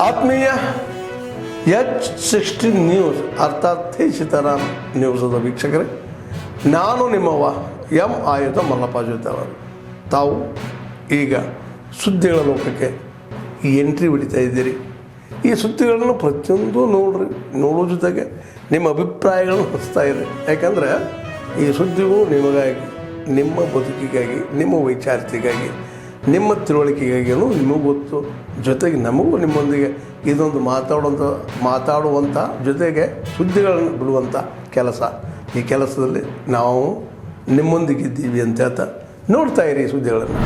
ಆತ್ಮೀಯ H16 news ಅರ್ಥಾತ್ ಸೀತಾರಾಮ್ ನ್ಯೂಸದ ವೀಕ್ಷಕರೇ, ನಾನು ನಿಮ್ಮವ ಎಂ ಆಯುಧ ಮಲ್ಲಪ್ಪ ಜೊತೆಯವರು. ತಾವು ಈಗ ಸುದ್ದಿಗಳ ಲೋಕಕ್ಕೆ ಎಂಟ್ರಿ ಹೊಡಿತಾ ಇದ್ದೀರಿ. ಈ ಸುದ್ದಿಗಳನ್ನು ಪ್ರತಿಯೊಂದು ನೋಡೋ ಜೊತೆಗೆ ನಿಮ್ಮ ಅಭಿಪ್ರಾಯಗಳನ್ನು ಹೊಸ್ತಾ ಇದೆ. ಯಾಕಂದರೆ ಈ ಸುದ್ದಿಗಳು ನಿಮಗಾಗಿ, ನಿಮ್ಮ ಬದುಕಿಗಾಗಿ, ನಿಮ್ಮ ವೈಚಾರಿಕೆಗಾಗಿ, ನಿಮ್ಮ ತಿಳುವಳಿಕೆಗಾಗಿಯೂ ನಿಮಗೂ ಗೊತ್ತು. ಜೊತೆಗೆ ನಮಗೂ ನಿಮ್ಮೊಂದಿಗೆ ಇದೊಂದು ಮಾತಾಡುವಂಥ ಜೊತೆಗೆ ಸುದ್ದಿಗಳನ್ನು ಬಿಡುವಂಥ ಕೆಲಸ. ಈ ಕೆಲಸದಲ್ಲಿ ನಾವು ನಿಮ್ಮೊಂದಿಗಿದ್ದೀವಿ ಅಂತ ಹೇಳ್ತಾ ನೋಡ್ತಾ ಇರಿ ಸುದ್ದಿಗಳನ್ನು.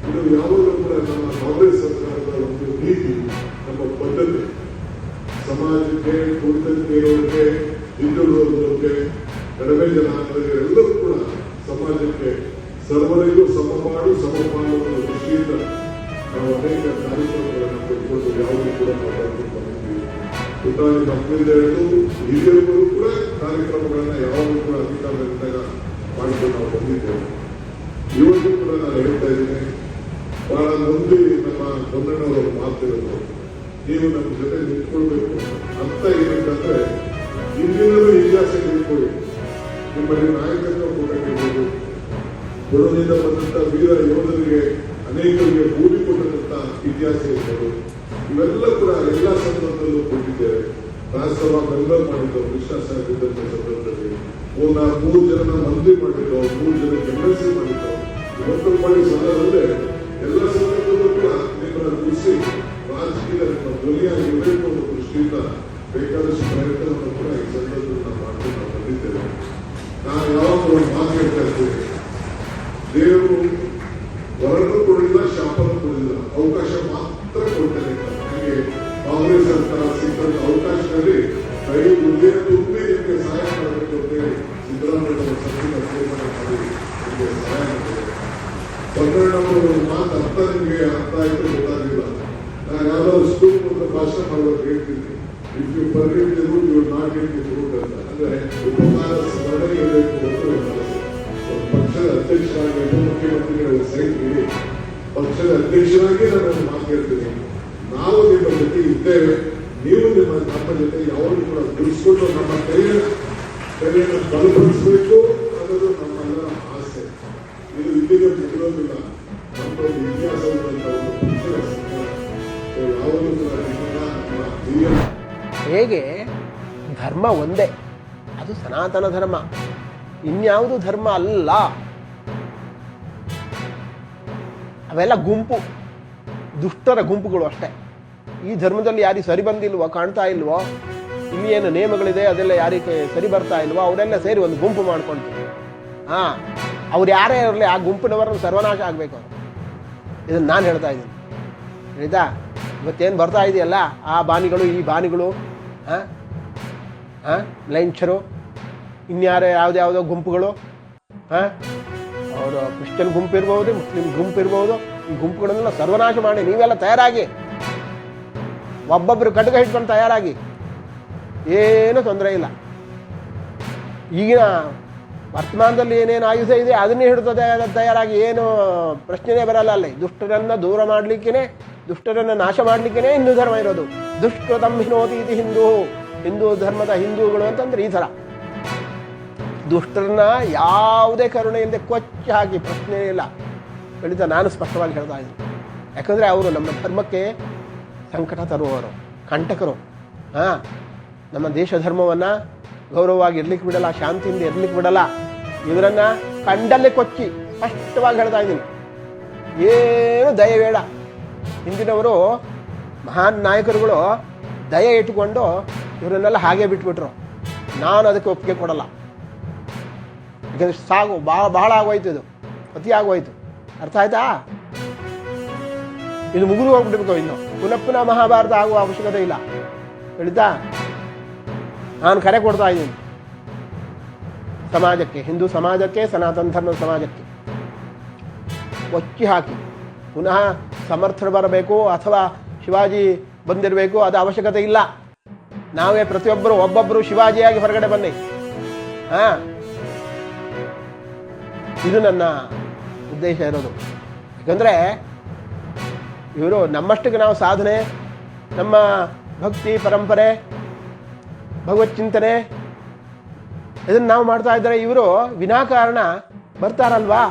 ಇದು ಯಾವಾಗಲೂ ಕೂಡ ನಮ್ಮ ಕಾಂಗ್ರೆಸ್ ಸರ್ಕಾರದ ಒಂದು ನೀತಿ, ನಮ್ಮ ಪದ್ಧತಿ. ಸಮಾಜಕ್ಕೆ, ಕುಡಿತಕ್ಕೆ ಇರೋರಿಗೆ, ಹಿಂದುಳಿದವರಿಗೆ, ಕಡಿಮೆ ಜನಾಂಗರಿಗೆ ಎಲ್ಲರೂ ಕೂಡ ಸಮಾಜಕ್ಕೆ ಸರ್ವರಿಗೂ ಸಮಪಾಲು ಸಮಪಾಲುಗಳ ದೃಷ್ಟಿಯಿಂದ ನಾವು ಅನೇಕ ಕಾರ್ಯಕ್ರಮಗಳನ್ನು ಕೊಟ್ಕೊಂಡು ಯಾವುದೂ ಕೂಡ ಮಾತಾಡ್ಕೊಂಡು ಬಂದಿದ್ದೀವಿ. ಪುಟಾಣಿ ಮಕ್ಕಳಿಂದ ಹಿಡಿದು ಹಿರಿಯರಿಗೂ ಕೂಡ ಕಾರ್ಯಕ್ರಮಗಳನ್ನ ಯಾವಾಗಲೂ ಕೂಡ ಅಧಿಕಾರದಿಂದ ಮಾಡಿಕೊಂಡು ನಾವು ಬಂದಿದ್ದೇವೆ. ಇವತ್ತು ಕೂಡ ನಾನು ಹೇಳ್ತಾ ಇದ್ದೀನಿ, ಬಹಳ ಮಂದಿ ನಮ್ಮ ಗಮನವರು ಮಾತಿರೋದು, ನೀವು ನಮ್ಮ ಜೊತೆ ನಿಂತ್ಕೊಳ್ಬೇಕು ಅಂತ ಏನಂತಂದ್ರೆ, ಹಿಂದಿನಲ್ಲೂ ಇತಿಹಾಸ ತಿಳ್ಕೊಳ್ಳಿ. ನಿಮ್ಮಲ್ಲಿ ನಾಯಕತ್ವ ಕೊಡಬೇಕು, ಬುಡದಿಂದ ಬಂದಂತ ವೀರ ಯೋಧರಿಗೆ ಅನೇಕರಿಗೆ ಭೂಮಿ ಕೊಟ್ಟಂತ ಇತಿಹಾಸ ಇರ್ಬೋದು. ಇವೆಲ್ಲ ಕೂಡ ಎಲ್ಲ ಸಂದರ್ಭದಲ್ಲೂ ಕೊಟ್ಟಿದ್ದೇವೆ. ರಾಜ್ಯಸಭಾ ಬೆಂಬಲ ಮಾಡಿದ್ದು ವಿಶ್ವಾಸ ಇದ್ದಂತ ಸಂದರ್ಭದಲ್ಲಿ 3 ಜನ ಮಂತ್ರಿ ಮಾಡಿದ್ದು, 3 ಜನ MLC ಮಾಡಿದ್ದು. ಇವತ್ತು ಮಾಡಿ ಸಂದರ್ಭದಲ್ಲೇ ಎಲ್ಲ ಸಂದರ್ಭದಲ್ಲೂ ಕೂಡ ನಿಮ್ಮನ್ನು ಗುರುಸಿ ರಾಜಕೀಯ ನಿಮ್ಮ ಧ್ವನಿಯಾಗಿ ಇರಬೇಕು ಅನ್ನೋ ದೃಷ್ಟಿಯಿಂದ ಬೇಕಾದಷ್ಟು ಪ್ರಯತ್ನವನ್ನು ಕೂಡ ಈ ಸಂದರ್ಭದಲ್ಲಿ ನಾವು ಮಾಡ್ಕೊಂಡು ನಾವು ಬಂದಿದ್ದೇವೆ. ನಾನು ಯಾವಾಗಲೂ ಒಂದು ಮಾತು ಹೇಳ್ತಾ ಇದ್ದೇನೆ, ದೇವರು ವರನ್ನು ಕೊಡಲಿಲ್ಲ, ಶಾಪನ್ನು ಕೊಡಲಿಲ್ಲ, ಅವಕಾಶ ಮಾತ್ರ ಕೊಡ್ತೇನೆ. ನನಗೆ ಕಾಂಗ್ರೆಸ್ ಸರ್ಕಾರ ಸಿಕ್ಕಂತ ಅವಕಾಶದಲ್ಲಿ ಕೈ ಮುಂದೆ ತುಂಬಿ ನಿಮಗೆ ಸಹಾಯ ಮಾಡಬೇಕು ಅಂತೇಳಿ ಸಿದ್ದರಾಮಯ್ಯ ಸರ್ಕಾರ ತೀರ್ಮಾನ ಮಾಡಿ ನಿಮಗೆ ಸಹಾಯ ಮಾಡಿದೆ. ಪಂಗಣ್ಣವರು ಮಾತು ನಿಮಗೆ ಅರ್ಥ ಆಯ್ತು ಗೊತ್ತಾಗಿಲ್ಲ. ನಾನು ಯಾವ್ದಾದ್ರು ಸ್ಕೂಲ್ ಒಂದು ಭಾಷಣ ಮಾಡೋದು ಹೇಳ್ತೀನಿ, if you permit the root you not get the root ಅಂತ. ಅಂದ್ರೆ ಉಪಕಾರ ಸ್ಮರಣೆ ಇರಬೇಕು ಅಂತ ಪಕ್ಷದ ಅಧ್ಯಕ್ಷರಾಗಿ, ಉಪಮುಖ್ಯಮಂತ್ರಿಗಳ ಸೈನ್ಯ ಪಕ್ಷದ ಅಧ್ಯಕ್ಷರಾಗಿ ನಾನು ಮಾತು ಹೇಳ್ತೀನಿ. ನಾವು ನಿಮ್ಮ ಜೊತೆ ಇದ್ದೇವೆ, ನೀವು ನಮ್ಮ ಜೊತೆ ಯಾವಾಗಲೂ ಕೂಡ ದುಡಿಸ್ಕೊಂಡು ನಮ್ಮ ಕೈಯನ್ನು ಬಲಪಡಿಸಬೇಕು ಅನ್ನೋದು ನಮ್ಮೆಲ್ಲರ ಆಸೆ. ಇದು ಇಲ್ಲಿಗೆ ಮುಗಿರೋದಿಲ್ಲ, ನಮ್ಮ ಒಂದು ಇತಿಹಾಸ ಇರುವಂತ ಒಂದು ಪಕ್ಷದ ಯಾವಾಗಲೂ ಕೂಡ ನಮ್ಮ ಹಿರಿಯ. ಹೇಗೆ ಧರ್ಮ ಒಂದೇ, ಅದು ಸನಾತನ ಧರ್ಮ, ಇನ್ಯಾವುದು ಧರ್ಮ ಅಲ್ಲ. ಅವೆಲ್ಲ ಗುಂಪು, ದುಷ್ಟರ ಗುಂಪುಗಳು ಅಷ್ಟೇ. ಈ ಧರ್ಮದಲ್ಲಿ ಯಾರಿಗೆ ಸರಿ ಬಂದಿಲ್ವೋ, ಕಾಣ್ತಾ ಇಲ್ವೋ, ಇಲ್ಲಿ ಏನು ನಿಯಮಗಳಿದೆ ಅದೆಲ್ಲ ಯಾರಿಗೆ ಸರಿ ಬರ್ತಾ ಇಲ್ವೋ ಅವರೆಲ್ಲ ಸೇರಿ ಒಂದು ಗುಂಪು ಮಾಡ್ಕೊಳ್ತೀವಿ. ಅವ್ರು ಯಾರೇ ಇರಲಿ, ಆ ಗುಂಪಿನವರನ್ನು ಸರ್ವನಾಶ ಆಗಬೇಕು ಅವರು. ಇದನ್ನು ನಾನು ಹೇಳ್ತಾ ಇದ್ದೀನಿ, ಹೇಳಿದಾ? ಇವತ್ತೇನು ಬರ್ತಾ ಇದೆಯಲ್ಲ, ಆ ಬಾನಿಗಳು, ಈ ಬಾನಿಗಳು, ಲೈಂಚರು, ಇನ್ಯಾರೇ ಯಾವುದ್ಯಾವುದೋ ಗುಂಪುಗಳು, ಅವರು ಕ್ರಿಶ್ಚಿಯನ್ ಗುಂಪು ಇರ್ಬೋದು, ಮುಸ್ಲಿಂ ಗುಂಪು ಇರ್ಬೋದು, ಈ ಗುಂಪುಗಳನ್ನೆಲ್ಲ ಸರ್ವನಾಶ ಮಾಡಿ ನೀವೆಲ್ಲ ತಯಾರಾಗಿ, ಒಬ್ಬೊಬ್ಬರು ಕಟ್ಗೆ ಹಿಡ್ಕೊಂಡು ತಯಾರಾಗಿ, ಏನೂ ತೊಂದರೆ ಇಲ್ಲ. ಈಗಿನ ವರ್ತಮಾನದಲ್ಲಿ ಏನೇನು ಆಯುಧ ಇದೆ ಅದನ್ನೇ ಹಿಡಿದು ತಯಾರಾಗಿ, ಏನು ಪ್ರಶ್ನೆನೇ ಬರಲ್ಲ. ಅಲ್ಲಿ ದುಷ್ಟರನ್ನು ದೂರ ಮಾಡಲಿಕ್ಕೇ, ದುಷ್ಟರನ್ನು ನಾಶ ಮಾಡಲಿಕ್ಕೇ ಹಿಂದೂ ಧರ್ಮ ಇರೋದು. ದುಷ್ಟತಂ ಹಿನೋತಿ ಇತಿ ಹಿಂದೂ ಧರ್ಮದ ಹಿಂದೂಗಳು ಅಂತಂದ್ರೆ ಈ ಥರ ದುಷ್ಟರನ್ನ ಯಾವುದೇ ಕರುಣೆ ಇಲ್ಲದೆ ಕೊಚ್ಚಿ ಹಾಕಿ ಪ್ರಶ್ನೆ ಇಲ್ಲ. ಖಂಡಿತ ನಾನು ಸ್ಪಷ್ಟವಾಗಿ ಹೇಳ್ತಾ ಇದ್ದೀನಿ. ಯಾಕಂದರೆ ಅವರು ನಮ್ಮ ಧರ್ಮಕ್ಕೆ ಸಂಕಟ ತರುವವರು, ಕಂಟಕರು. ನಮ್ಮ ದೇಶ ಧರ್ಮವನ್ನು ಗೌರವವಾಗಿ ಇರ್ಲಿಕ್ಕೆ ಬಿಡಲ್ಲ, ಶಾಂತಿಯಿಂದ ಇರ್ಲಿಕ್ಕೆ ಬಿಡಲ್ಲ. ಇವರನ್ನು ಕಂಡಲ್ಲೇ ಕೊಚ್ಚಿ ಸ್ಪಷ್ಟವಾಗಿ ಹೇಳ್ತಾ ಇದ್ದೀನಿ, ಏನು ದಯೆ ಬೇಡ. ಹಿಂದಿನವರು ಮಹಾನ್ ನಾಯಕರುಗಳು ದಯೆ ಇಟ್ಟುಕೊಂಡು ಇವರನ್ನೆಲ್ಲ ಹಾಗೆ ಬಿಟ್ಬಿಟ್ರು. ನಾನು ಅದಕ್ಕೆ ಒಪ್ಪಿಗೆ ಕೊಡಲ್ಲ. ಯಾಕಂದ್ರೆ ಸಾಗು ಬಹಳ ಆಗೋಯ್ತು, ಇದು ಅತಿ ಆಗೋಯ್ತು. ಅರ್ಥ ಆಯ್ತಾ? ಇದು ಮುಗಿದು ಹೋಗ್ಬಿಡ್ಬೇಕು. ಇನ್ನು ಪುನಃ ಮಹಾಭಾರತ ಆಗುವ ಅವಶ್ಯಕತೆ ಇಲ್ಲ. ಹೇಳಿತಾ? ನಾನು ಕರೆ ಕೊಡ್ತಾ ಇದ್ದೀನಿ ಸಮಾಜಕ್ಕೆ, ಹಿಂದೂ ಸಮಾಜಕ್ಕೆ, ಸನಾತನ ಧರ್ಮದ ಸಮಾಜಕ್ಕೆ ಒಚ್ಚಿ ಹಾಕಿ. ಪುನಃ ಸಮರ್ಥರು ಬರಬೇಕು ಅಥವಾ ಶಿವಾಜಿ ಬಂದಿರಬೇಕು, ಅದು ಅವಶ್ಯಕತೆ ಇಲ್ಲ. ನಾವೇ ಪ್ರತಿಯೊಬ್ಬರು ಒಬ್ಬೊಬ್ಬರು ಶಿವಾಜಿಯಾಗಿ ಹೊರಗಡೆ ಬನ್ನಿ. ಇದು ನನ್ನ ಉದ್ದೇಶ ಇರೋದು. ಯಾಕಂದರೆ ಇವರು ನಮ್ಮಷ್ಟಕ್ಕೆ ನಾವು ಸಾಧನೆ, ನಮ್ಮ ಭಕ್ತಿ ಪರಂಪರೆ, ಭಗವತ್ ಚಿಂತನೆ ಇದನ್ನು ನಾವು ಮಾಡ್ತಾ ಇದ್ದಾರೆ. ಇವರು ವಿನಾಕಾರಣ ಬರ್ತಾರಲ್ವಾ,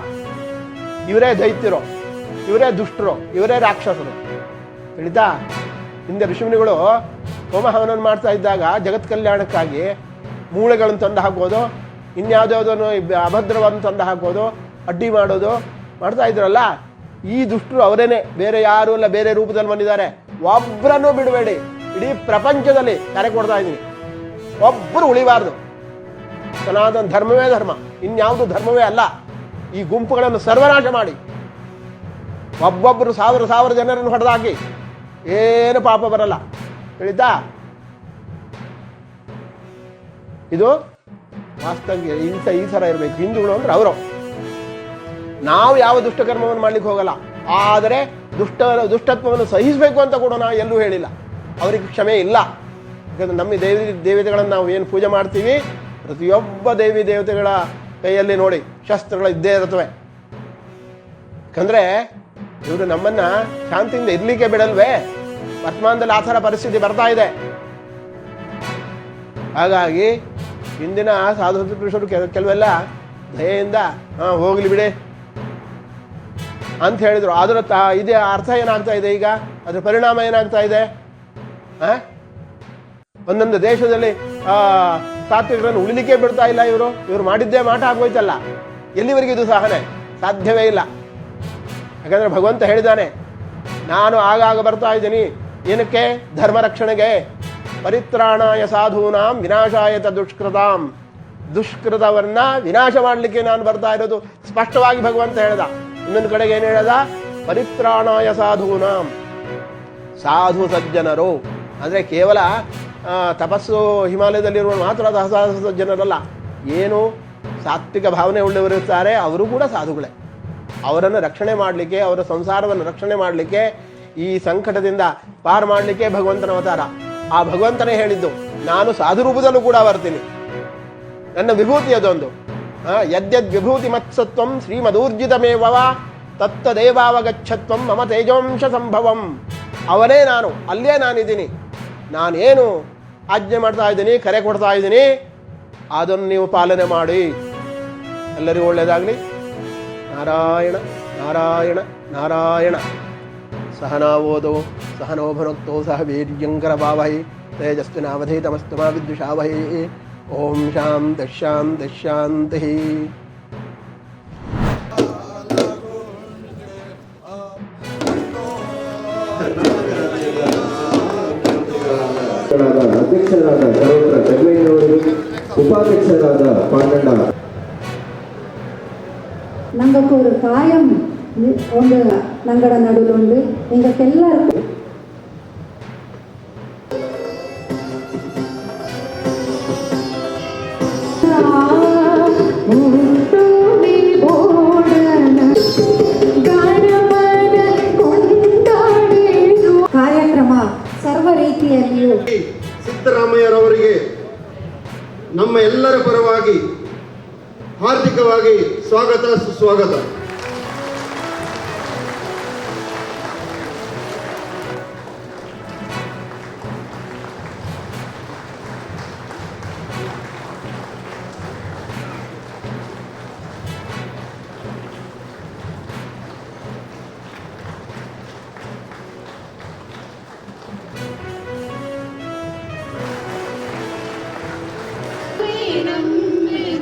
ಇವರೇ ದೈತ್ಯರು, ಇವರೇ ದುಷ್ಟರು, ಇವರೇ ರಾಕ್ಷಸರು. ತಿಳಿತಾ? ಹಿಂದೆ ಋಷಿಮುನಿಗಳು ಹೋಮಹವನನ್ನು ಮಾಡ್ತಾ ಇದ್ದಾಗ ಜಗತ್ ಕಲ್ಯಾಣಕ್ಕಾಗಿ ಮೂಳೆಗಳನ್ನು ತಂದು ಹಾಕೋದು, ಇನ್ಯಾವುದನ್ನು ಅಭದ್ರವನ್ನು ತಂದು ಹಾಕೋದು, ಅಡ್ಡಿ ಮಾಡೋದು ಮಾಡ್ತಾ ಇದ್ರಲ್ಲ. ಈ ದುಷ್ಟರು ಅವರೇನೆ, ಬೇರೆ ಯಾರು ಅಲ್ಲ, ಬೇರೆ ರೂಪದಲ್ಲಿ ಬಂದಿದ್ದಾರೆ. ಒಬ್ಬರನ್ನು ಬಿಡಬೇಡಿ, ಇಡೀ ಪ್ರಪಂಚದಲ್ಲಿ ಕರೆ ಕೊಡ್ತಾ ಇದ್ದೀನಿ, ಒಬ್ಬರು ಉಳಿಬಾರ್ದು. ಸನಾತನ ಧರ್ಮವೇ ಧರ್ಮ, ಇನ್ಯಾವುದು ಧರ್ಮವೇ ಅಲ್ಲ. ಈ ಗುಂಪುಗಳನ್ನು ಸರ್ವನಾಶ ಮಾಡಿ ಒಬ್ಬೊಬ್ಬರು ಸಾವಿರ ಜನರನ್ನು ಹೊಡೆದಾಕಿ ಏನು ಪಾಪ ಬರಲ್ಲ. ತಿಳಿತಾ? ಇದು ವಾಸ್ತವ್ಯ ಈ ಥರ ಇರಬೇಕು ಹಿಂದೂಗಳು ಅಂದ್ರೆ ಅವರು. ನಾವು ಯಾವ ದುಷ್ಟಕರ್ಮವನ್ನು ಮಾಡ್ಲಿಕ್ಕೆ ಹೋಗಲ್ಲ, ಆದರೆ ದುಷ್ಟತ್ವವನ್ನು ಸಹಿಸಬೇಕು ಅಂತ ಕೂಡ ನಾವು ಎಲ್ಲೂ ಹೇಳಿಲ್ಲ. ಅವರಿಗೆ ಕ್ಷಮೆ ಇಲ್ಲ. ಯಾಕಂದ್ರೆ ನಮ್ಮ ದೇವತೆಗಳನ್ನು ನಾವು ಏನು ಪೂಜೆ ಮಾಡ್ತೀವಿ, ಪ್ರತಿಯೊಬ್ಬ ದೇವಿ ದೇವತೆಗಳ ಕೈಯಲ್ಲಿ ನೋಡಿ ಶಸ್ತ್ರಗಳು ಇದ್ದೇ ಇರುತ್ತವೆ. ಯಾಕಂದ್ರೆ ಇವರು ನಮ್ಮನ್ನ ಶಾಂತಿಯಿಂದ ಇರ್ಲಿಕ್ಕೆ ಬಿಡಲ್ವೇ? ವರ್ತಮಾನದಲ್ಲಿ ಆ ಥರ ಪರಿಸ್ಥಿತಿ ಬರ್ತಾ ಇದೆ. ಹಾಗಾಗಿ ಇಂದಿನ ಸಾಧು ಪುರುಷರು ಕೆಲವೆಲ್ಲ ದಯೆಯಿಂದ ಹೋಗ್ಲಿ ಬಿಡಿ ಅಂತ ಹೇಳಿದ್ರು. ಅದರ ಇದೇ ಅರ್ಥ ಏನಾಗ್ತಾ ಇದೆ ಈಗ, ಅದರ ಪರಿಣಾಮ ಏನಾಗ್ತಾ ಇದೆ? ಒಂದೊಂದು ದೇಶದಲ್ಲಿ ಸಾತ್ವಿಕರನ್ನು ಉಳಿಲಿಕ್ಕೆ ಬಿಡ್ತಾ ಇಲ್ಲ. ಇವರು ಮಾಡಿದ್ದೇ ಮಾಟ ಆಗೋಯ್ತಲ್ಲ. ಎಲ್ಲಿವರೆಗೆ ಇದು ಸಹನೆ? ಸಾಧ್ಯವೇ ಇಲ್ಲ. ಯಾಕಂದ್ರೆ ಭಗವಂತ ಹೇಳಿದ್ದಾನೆ, ನಾನು ಆಗಾಗ ಬರ್ತಾ ಇದ್ದೀನಿ. ಏನಕ್ಕೆ? ಧರ್ಮ ರಕ್ಷಣೆಗೆ. ಪರಿತ್ರಾಣಾಯ ಸಾಧೂನಾಂ ವಿನಾಶಾಯತ ದುಷ್ಕೃತಾಂ. ದುಷ್ಕೃತವನ್ನ ವಿನಾಶ ಮಾಡಲಿಕ್ಕೆ ನಾನು ಬರ್ತಾ ಇರೋದು ಸ್ಪಷ್ಟವಾಗಿ ಭಗವಂತ ಹೇಳ್ದ. ಇನ್ನೊಂದು ಕಡೆಗೆ ಏನು ಹೇಳ್ದ? ಪರಿತ್ರಾಣಾಯ ಸಾಧೂನಾಂ. ಸಾಧು ಸಜ್ಜನರು ಅಂದರೆ ಕೇವಲ ತಪಸ್ಸು ಹಿಮಾಲಯದಲ್ಲಿರುವ ಮಾತ್ರ ಸಾಧು ಸಜ್ಜನರಲ್ಲ, ಏನು ಸಾತ್ವಿಕ ಭಾವನೆ ಉಳ್ಳವರಿರ್ತಾರೆ ಅವರು ಕೂಡ ಸಾಧುಗಳೇ. ಅವರನ್ನು ರಕ್ಷಣೆ ಮಾಡಲಿಕ್ಕೆ, ಅವರ ಸಂಸಾರವನ್ನು ರಕ್ಷಣೆ ಮಾಡಲಿಕ್ಕೆ, ಈ ಸಂಕಟದಿಂದ ಪಾರು ಮಾಡಲಿಕ್ಕೆ ಭಗವಂತನ ಅವತಾರ. ಆ ಭಗವಂತನೇ ಹೇಳಿದ್ದು, ನಾನು ಸಾಧು ರೂಪದಲ್ಲೂ ಕೂಡ ಬರ್ತೀನಿ. ನನ್ನ ವಿಭೂತಿ ಅದೊಂದು. ಯದ್ಯದ್ ವಿಭೂತಿ ಮತ್ಸತ್ವಂ ಶ್ರೀಮದೂರ್ಜಿತಮೇವ ತತ್ತದೇವಾವಗಚ್ಚತ್ವಂ ಮಮ ತೇಜೋಂಶ ಸಂಭವಂ. ಅವನೇ ನಾನು, ಅಲ್ಲೇ ನಾನಿದ್ದೀನಿ. ನಾನೇನು ಆಜ್ಞೆ ಮಾಡ್ತಾ ಇದ್ದೀನಿ, ಕರೆ ಕೊಡ್ತಾ ಇದ್ದೀನಿ, ಅದನ್ನು ನೀವು ಪಾಲನೆ ಮಾಡಿ. ಎಲ್ಲರಿಗೂ ಒಳ್ಳೆಯದಾಗಲಿ. ನಾರಾಯಣ ನಾರಾಯಣ ನಾರಾಯಣ. ಸಹನಾವೋದೋ ಸಹನೋ ಭುನಕ್ತೋ ಸಹ ವೀರ್ಯಂಕರ ಭಾವಹಿ ತೇಜಸ್ವಿನಾವಧೀತಮಸ್ತು ಮಾ ವಿದ್ವಿಷಾವಹಿ. ಓಂ ಶಾಂತಿ ಶಾಂತಿ ಶಾಂತಿ. ಅಧ್ಯಕ್ಷರಾದ ಸರ್ವತ್ರ ಜಗಲಯ್ಯನವರಿಗೆ, ಉಪಾಧ್ಯಕ್ಷರಾದ ಪಾಂಡಣ್ಣ. ഞങ്ങൾക്ക് ഒരു കായം ഉണ്ട് ഞങ്ങളുടെ നടുവിലുണ്ട്. നിങ്ങൾക്ക് എല്ലാവർക്കും ಕಾರ್ಯಕ್ರಮ ಸರ್ವ ರೀತಿಯಲ್ಲಿಯೂ ಸಿದ್ದರಾಮಯ್ಯರವರಿಗೆ ನಮ್ಮ ಎಲ್ಲರ ಪರವಾಗಿ ಹಾರ್ದಿಕವಾಗಿ ಸ್ವಾಗತ ಸುಸ್ವಾಗತ.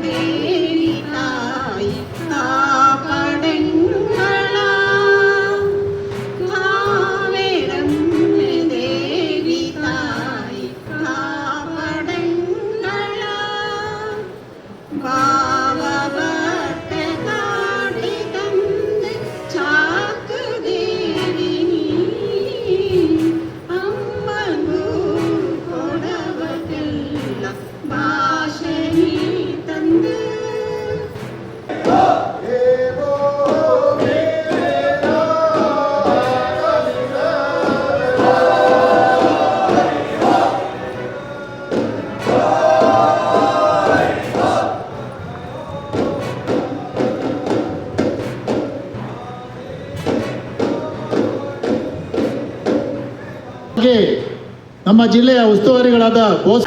देवी आई ಹಾಗೆ ನಮ್ಮ ಜಿಲ್ಲೆಯ ಉಸ್ತುವಾರಿಗಳಾದ ಬೋಸ್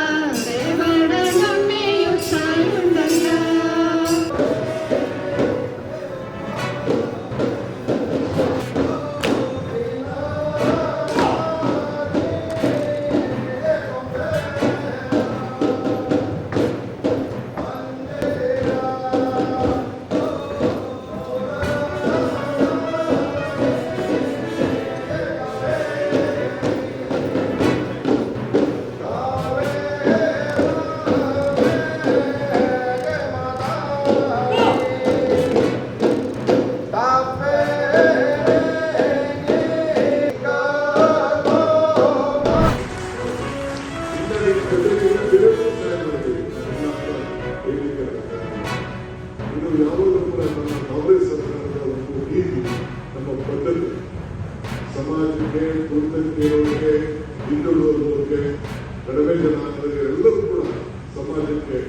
ಇದು ಯಾವಾಗಲೂ ಕೂಡ ನಮ್ಮ ಕಾಂಗ್ರೆಸ್ ಸರ್ಕಾರದ ಒಂದು ನೀತಿ, ನಮ್ಮ ಪದ್ಧತಿ, ಸಮಾಜಕ್ಕೆ, ಕುಟುಂಬಕ್ಕೆ ಇರೋರಿಗೆ, ಹಿಂದುಳಿದವರಿಗೆ, ಕಡಿಮೆ ಜನಾಂಗದವರಿಗೆ ಎಲ್ಲರೂ ಕೂಡ ಸಮಾಜಕ್ಕೆ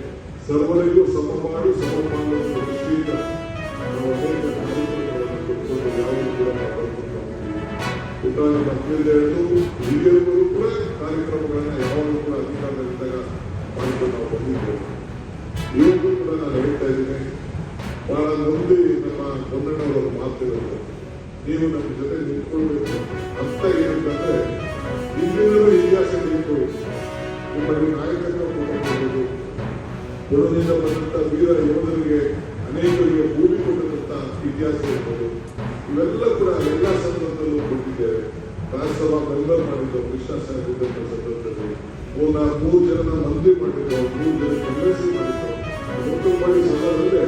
ಸರ್ವರಿಗೂ ಸಮಪಾಡು ಸಮಪಾಲು ದೃಷ್ಟಿಯಿಂದ ನಾವು ಅನೇಕ ಕಾರ್ಯಕ್ರಮಗಳನ್ನು ಕೊಟ್ಕೊಂಡು ಯಾವುದು ಕೂಡ ನಾವು ಬರ್ಕೊಂಡು ಪುಟಾಣಿ ಮಕ್ಕಳಿಂದ ಹಿಡಿದು ಹಿರಿಯರಿಗೂ ಕೂಡ ಕಾರ್ಯಕ್ರಮಗಳನ್ನ ಯಾವಾಗಲೂ ಕೂಡ ಅಧಿಕಾರದಲ್ಲಿದ್ದಾಗ ಮಾಡಿಕೊಂಡು ನಾವು ಬಂದಿದ್ದೇವೆ. ಇವತ್ತು ಕೂಡ ನಾನು ಹೇಳ್ತಾ ಇದ್ದೀನಿ, ಬಹಳ ನೊಂದು ನಮ್ಮ ಗೊಂಡಣ್ಣವರ ಮಾತುಗಳು, ನೀವು ನಮ್ಮ ಜೊತೆ ನಿಂತ್ಕೊಳ್ಬೇಕು. ಅರ್ಥ ಏನಂತಂದ್ರೆ ಹಿಂದಿನೂ ಇತಿಹಾಸ ನಿಂತ್ಕೊಳ್ಬೇಕು. ನಿಮ್ಮಲ್ಲಿ ನಾಯಕತ್ವ ಕೊಡಬಹುದು, ಕೊಡದಿಂದ ಬಂದಂತ ವೀರ ಯೋಧರಿಗೆ ಅನೇಕರಿಗೆ ಭೂಮಿ ಕೊಟ್ಟಂತ ಇತಿಹಾಸ ಇರ್ಬೋದು. ಇವೆಲ್ಲ ಕೂಡ ಎಲ್ಲ ಸಂದರ್ಭದಲ್ಲೂ ಕೊಟ್ಟಿದ್ದೇವೆ. ರಾಜ್ಯಸಭಾ ಮೆಂಬರ್ ಮಾಡಿದ್ದೆವು, ವಿಶ್ವಾಸ ಇದ್ದಂತ ಸಂದರ್ಭದಲ್ಲಿ 3 ಜನ ಮಂತ್ರಿ ಮಾಡಿದ್ದೆವು, 3 ಜನ ಕಾಂಗ್ರೆಸ್ ಮಾಡಿದ್ದೆವು. ಒಟ್ಟು ಮಾಡಿ ಸಂದರ್ಭದಲ್ಲೇ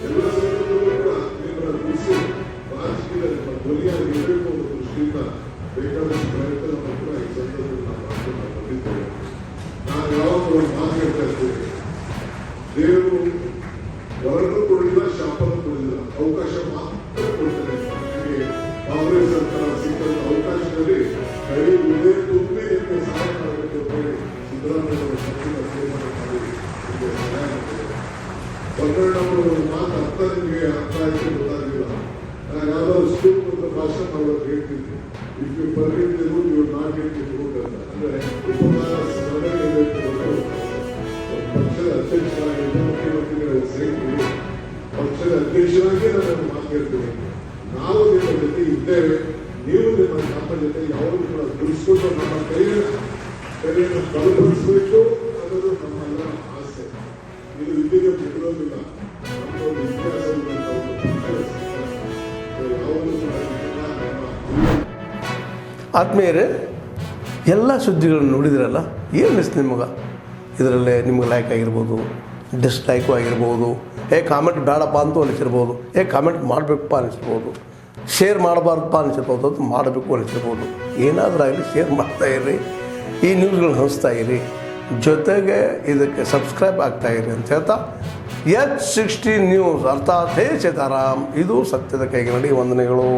ಎಲ್ಲ ಸಂದರ್ಭದಲ್ಲೂ ಕೂಡ ನಿಮ್ಮನ್ನ ಗುರುಸಿ ರಾಜಕೀಯದಲ್ಲಿ ನಿಮ್ಮ ಧ್ವನಿಯಾಗಿ ಇರಬೇಕು ಅನ್ನೋ ದೃಷ್ಟಿಯಿಂದ ಬೇಕಾದಷ್ಟು ಪ್ರಯತ್ನವನ್ನು ಕೂಡ ಈ ಸಂದರ್ಭದಲ್ಲಿ ನಾವು ಮಾಡ್ಕೊಂಡು ಬಂದಿದ್ದೇವೆ. ನಾನು ಯಾವಾಗಲೂ ಒಂದು ಮಾತು ಹೇಳ್ತಾ ಇದ್ದೇನೆ, ದೇವರು ವರನ್ನು ಕೊಡಲಿಲ್ಲ, ಶಾಪನ್ನು ಕೊಡಲಿಲ್ಲ, ಅವಕಾಶ ಮಾತ್ರ ಕೊಡ್ತಾರೆ. ನಿಮಗೆ ಕಾಂಗ್ರೆಸ್ ಸರ್ಕಾರ ಸಿಕ್ಕಂತ ಅವಕಾಶದಲ್ಲಿ ಕೈ ಉದೇ ತುಂಬಿ ನಿಮಗೆ ಸಹಾಯ ಮಾಡಬೇಕು ಅಂತ ಹೇಳಿ ಸಿದ್ದರಾಮಯ್ಯ ಪಕ್ಷದ ತೀರ್ಮಾನ ಮಾಡಿ ನಿಮಗೆ ಸಹಾಯ ಮಾಡ್ತಾರೆ. ಬೊಮ್ಮಣ್ಣವರು ಮಾತು ಅರ್ಥ ನಿಮಗೆ ಅರ್ಥ ಆಯ್ತು ಗೊತ್ತಾಗಲಿಲ್ಲ. ನಾನು ಯಾವ್ದಾದ್ರು ಸ್ಕೂಲ್ ಒಂದು ಭಾಷಣ ಮಾಡೋದು ಹೇಳ್ತಿದ್ದೆ, if you permit the root you will not get the root ಅಂತ. ಅಂದ್ರೆ ಉಪಕಾರ ಸ್ಮರಣೆ ಪಕ್ಷದ ಅಧ್ಯಕ್ಷರಾಗಿ ಮುಖ್ಯಮಂತ್ರಿಗಳ ಸೇರಿ ಪಕ್ಷದ ಅಧ್ಯಕ್ಷರಾಗಿ ನಾನು ಮಾತಾಡ್ತೀನಿ. ನಾವು ನಿಮ್ಮ ಜೊತೆ ಇದ್ದೇವೆ, ನೀವು ನಮ್ಮ ಜೊತೆ ಯಾವಾಗ ಕೂಡ ದುಡಿಸ್ಕೊಂಡು ನಮ್ಮ ಕೈಯನ್ನು ಬಲಪಡಿಸಬೇಕು ಅನ್ನೋದು ನಮ್ಮೆಲ್ಲರ ಆಸೆ. ಇದು ಇಲ್ಲಿಗೆ ಬಿಟ್ಟಿರೋದಿಲ್ಲ. ನಮ್ಮ ಒಂದು ಇತಿಹಾಸವಿರುವಂತಹ ಒಂದು ಪಕ್ಷದ ಯಾವಾಗಲೂ ಕೂಡ ಆತ್ಮೀಯರೇ, ಎಲ್ಲ ಸುದ್ದಿಗಳನ್ನು ನೋಡಿದ್ರಲ್ಲ, ಏನು ಅನಿಸ್ತು ನಿಮಗೆ? ಇದರಲ್ಲೇ ನಿಮ್ಗೆ ಲೈಕ್ ಆಗಿರ್ಬೋದು, ಡಿಸ್ಲೈಕು ಆಗಿರ್ಬೋದು, ಕಾಮೆಂಟ್ ಬೇಡಪ್ಪ ಅಂತೂ ಅನಿಸಿರ್ಬೋದು, ಕಾಮೆಂಟ್ ಮಾಡಬೇಕಪ್ಪ ಅನಿಸಿರ್ಬೋದು, ಶೇರ್ ಮಾಡಬಾರ್ದಪ್ಪ ಅನಿಸಿರ್ಬೋದು, ಅದು ಮಾಡಬೇಕು ಅನಿಸಿರ್ಬೋದು. ಏನಾದರೂ ಆಗಲಿ ಶೇರ್ ಮಾಡ್ತಾಯಿರಿ, ಈ ನ್ಯೂಸ್ಗಳನ್ನ ಹಂಚ್ತಾ ಇರಿ, ಜೊತೆಗೆ ಇದಕ್ಕೆ ಸಬ್ಸ್ಕ್ರೈಬ್ ಆಗ್ತಾಯಿರಿ ಅಂತ ಹೇಳ್ತಾ H16 ನ್ಯೂಸ್ ಅರ್ಥಾತ್ ಹೇ ಸೀತಾರಾಮ್, ಇದು ಸತ್ಯದ ಕೈಗೆ ನಡಿ. ವಂದನೆಗಳು.